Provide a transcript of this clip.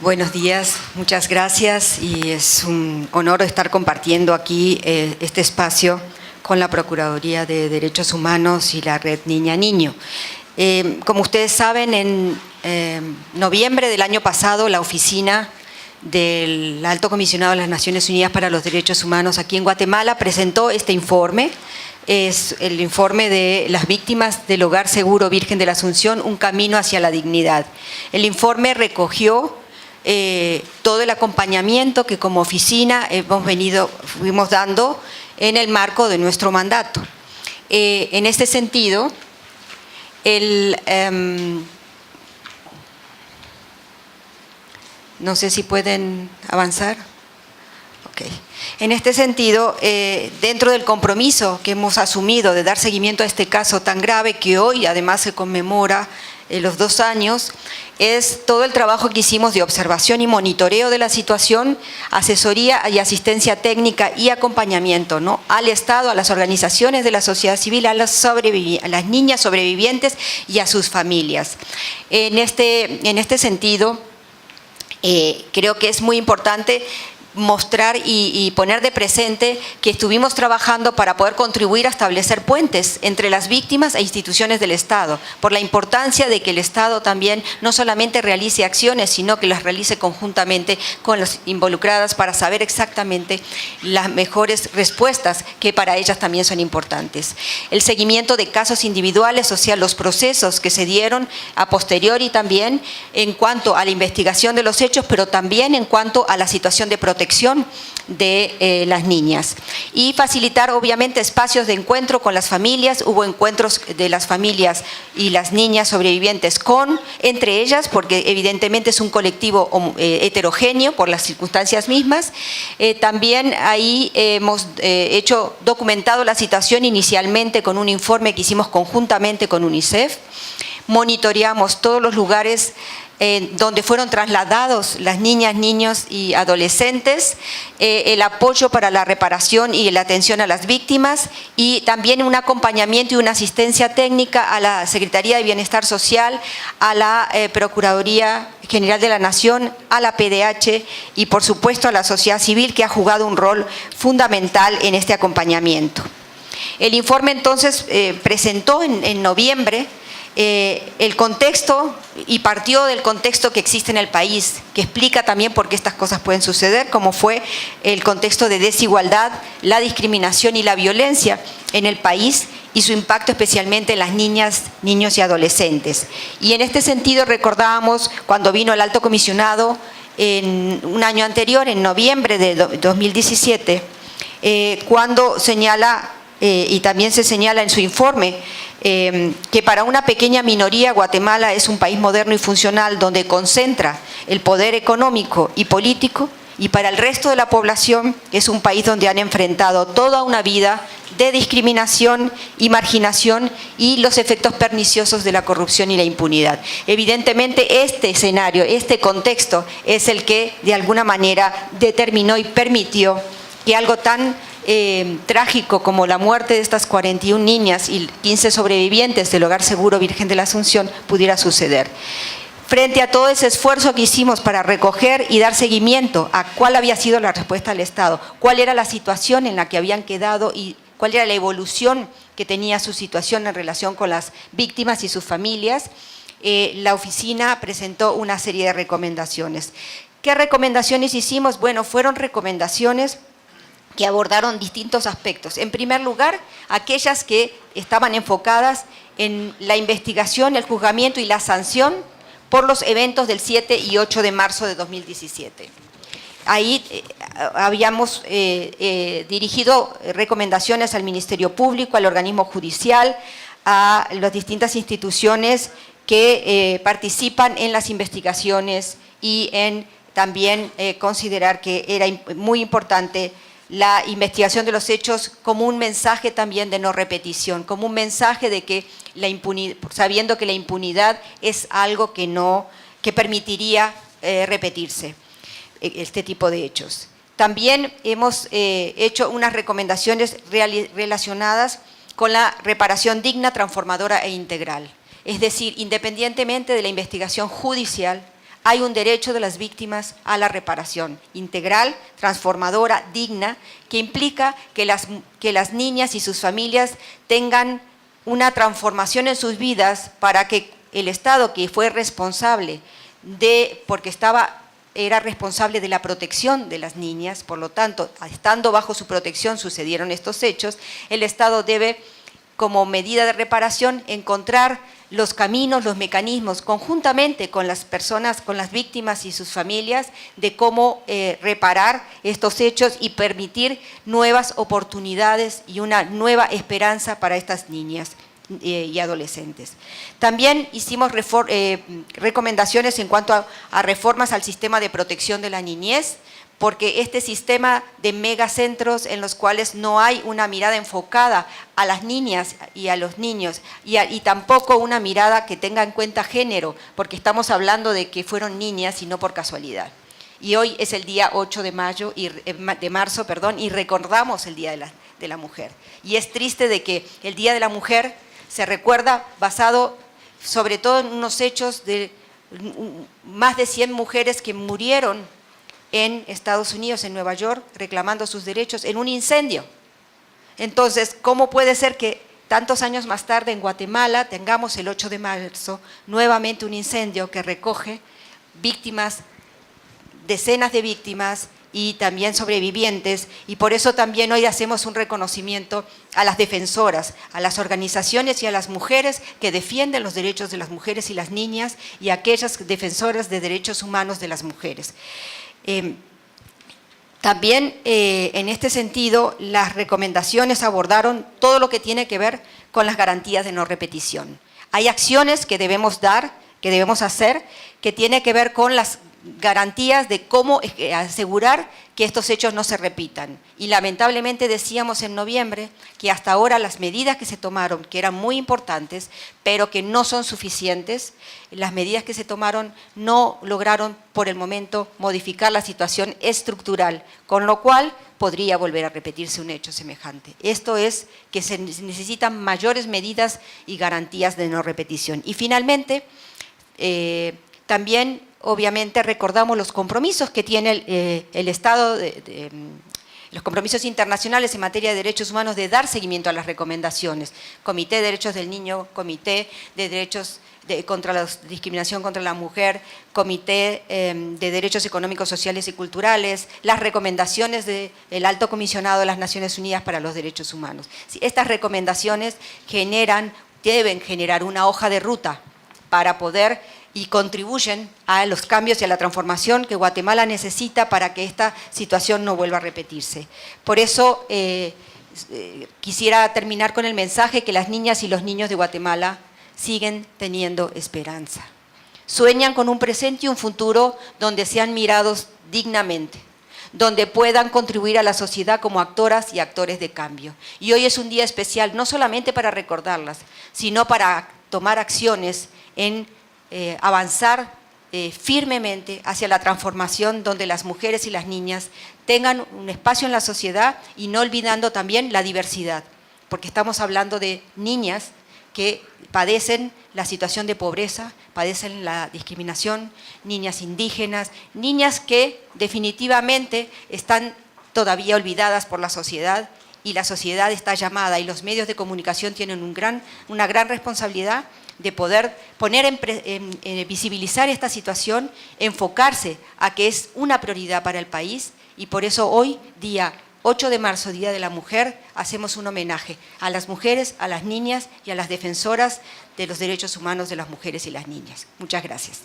Buenos días, muchas gracias y es un honor estar compartiendo aquí este espacio con la Procuraduría de Derechos Humanos y la Red Niña Niño. Como ustedes saben, en noviembre del año pasado la Oficina del Alto Comisionado de las Naciones Unidas para los Derechos Humanos aquí en Guatemala presentó este informe. Es el informe de las víctimas del Hogar Seguro Virgen de la Asunción, un camino hacia la dignidad. El informe recogió todo el acompañamiento que como oficina fuimos dando en el marco de nuestro mandato. En este sentido, no sé si pueden avanzar. Okay. En este sentido, dentro del compromiso que hemos asumido de dar seguimiento a este caso tan grave que hoy además se conmemora los 2 años, es todo el trabajo que hicimos de observación y monitoreo de la situación, asesoría y asistencia técnica y acompañamiento, ¿no?, al Estado, a las organizaciones de la sociedad civil, a las niñas sobrevivientes y a sus familias. En este sentido, creo que es muy importante mostrar y poner de presente que estuvimos trabajando para poder contribuir a establecer puentes entre las víctimas e instituciones del Estado, por la importancia de que el Estado también no solamente realice acciones, sino que las realice conjuntamente con las involucradas para saber exactamente las mejores respuestas que para ellas también son importantes. El seguimiento de casos individuales, o sea, los procesos que se dieron a posteriori también en cuanto a la investigación de los hechos, pero también en cuanto a la situación de protección de las niñas, y facilitar obviamente espacios de encuentro con las familias. Hubo encuentros de las familias y las niñas sobrevivientes entre ellas, porque evidentemente es un colectivo heterogéneo por las circunstancias mismas. También ahí hemos documentado la situación inicialmente con un informe que hicimos conjuntamente con UNICEF. Monitoreamos todos los lugares donde fueron trasladados las niñas, niños y adolescentes, el apoyo para la reparación y la atención a las víctimas, y también un acompañamiento y una asistencia técnica a la Secretaría de Bienestar Social, a la Procuraduría General de la Nación, a la PDH y por supuesto a la sociedad civil, que ha jugado un rol fundamental en este acompañamiento. El informe entonces presentó en noviembre el contexto, y partió del contexto que existe en el país, que explica también por qué estas cosas pueden suceder, como fue el contexto de desigualdad, la discriminación y la violencia en el país y su impacto especialmente en las niñas, niños y adolescentes. Y en este sentido recordábamos cuando vino el Alto Comisionado en un año anterior, en noviembre de 2017, cuando señala, y también se señala en su informe, que para una pequeña minoría Guatemala es un país moderno y funcional donde concentra el poder económico y político, y para el resto de la población es un país donde han enfrentado toda una vida de discriminación y marginación y los efectos perniciosos de la corrupción y la impunidad. Evidentemente este escenario, este contexto es el que de alguna manera determinó y permitió que algo tan trágico como la muerte de estas 41 niñas y 15 sobrevivientes del Hogar Seguro Virgen de la Asunción pudiera suceder. Frente a todo ese esfuerzo que hicimos para recoger y dar seguimiento a cuál había sido la respuesta del Estado, cuál era la situación en la que habían quedado y cuál era la evolución que tenía su situación en relación con las víctimas y sus familias, la oficina presentó una serie de recomendaciones. ¿Qué recomendaciones hicimos? Bueno, fueron recomendaciones que abordaron distintos aspectos. En primer lugar, aquellas que estaban enfocadas en la investigación, el juzgamiento y la sanción por los eventos del 7 y 8 de marzo de 2017. Ahí habíamos dirigido recomendaciones al Ministerio Público, al organismo judicial, a las distintas instituciones que participan en las investigaciones y en también considerar que era muy importante la investigación de los hechos como un mensaje también de no repetición, como un mensaje de que sabiendo que la impunidad es algo que permitiría repetirse este tipo de hechos. También hemos hecho unas recomendaciones relacionadas con la reparación digna, transformadora e integral. Es decir, independientemente de la investigación judicial, hay un derecho de las víctimas a la reparación integral, transformadora, digna, que implica que las niñas y sus familias tengan una transformación en sus vidas para que el Estado, que fue responsable porque era responsable de la protección de las niñas, por lo tanto, estando bajo su protección sucedieron estos hechos, el Estado debe, como medida de reparación, encontrar los caminos, los mecanismos, conjuntamente con las personas, con las víctimas y sus familias, de cómo reparar estos hechos y permitir nuevas oportunidades y una nueva esperanza para estas niñas y adolescentes. También hicimos recomendaciones en cuanto a reformas al sistema de protección de la niñez, porque este sistema de megacentros en los cuales no hay una mirada enfocada a las niñas y a los niños y tampoco una mirada que tenga en cuenta género, porque estamos hablando de que fueron niñas y no por casualidad. Y hoy es el día 8 de marzo y recordamos el Día de la Mujer. Y es triste de que el Día de la Mujer se recuerda basado sobre todo en unos hechos de más de 100 mujeres que murieron en Estados Unidos, en Nueva York, reclamando sus derechos en un incendio. Entonces, ¿cómo puede ser que tantos años más tarde en Guatemala tengamos el 8 de marzo nuevamente un incendio que recoge víctimas, decenas de víctimas y también sobrevivientes? Y por eso también hoy hacemos un reconocimiento a las defensoras, a las organizaciones y a las mujeres que defienden los derechos de las mujeres y las niñas y a aquellas defensoras de derechos humanos de las mujeres. También en este sentido las recomendaciones abordaron todo lo que tiene que ver con las garantías de no repetición. Hay acciones que debemos dar, que debemos hacer, que tiene que ver con las garantías de cómo asegurar que estos hechos no se repitan. Y lamentablemente decíamos en noviembre que hasta ahora las medidas que se tomaron, que eran muy importantes, pero que no son suficientes, las medidas que se tomaron no lograron por el momento modificar la situación estructural, con lo cual podría volver a repetirse un hecho semejante. Esto es que se necesitan mayores medidas y garantías de no repetición. Y finalmente, también obviamente recordamos los compromisos que tiene el Estado, los compromisos internacionales en materia de derechos humanos de dar seguimiento a las recomendaciones. Comité de Derechos del Niño, Comité de Derechos contra la Discriminación contra la Mujer, Comité de Derechos Económicos, Sociales y Culturales, las recomendaciones del Alto Comisionado de las Naciones Unidas para los Derechos Humanos. Estas recomendaciones deben generar una hoja de ruta para poder y contribuyen a los cambios y a la transformación que Guatemala necesita para que esta situación no vuelva a repetirse. Por eso quisiera terminar con el mensaje que las niñas y los niños de Guatemala siguen teniendo esperanza. Sueñan con un presente y un futuro donde sean mirados dignamente, donde puedan contribuir a la sociedad como actoras y actores de cambio. Y hoy es un día especial, no solamente para recordarlas, sino para tomar acciones en avanzar firmemente hacia la transformación donde las mujeres y las niñas tengan un espacio en la sociedad y no olvidando también la diversidad, porque estamos hablando de niñas que padecen la situación de pobreza, padecen la discriminación, niñas indígenas, niñas que definitivamente están todavía olvidadas por la sociedad y la sociedad está llamada y los medios de comunicación tienen una gran responsabilidad de poder visibilizar esta situación, enfocarse a que es una prioridad para el país y por eso hoy, día 8 de marzo, Día de la Mujer, hacemos un homenaje a las mujeres, a las niñas y a las defensoras de los derechos humanos de las mujeres y las niñas. Muchas gracias.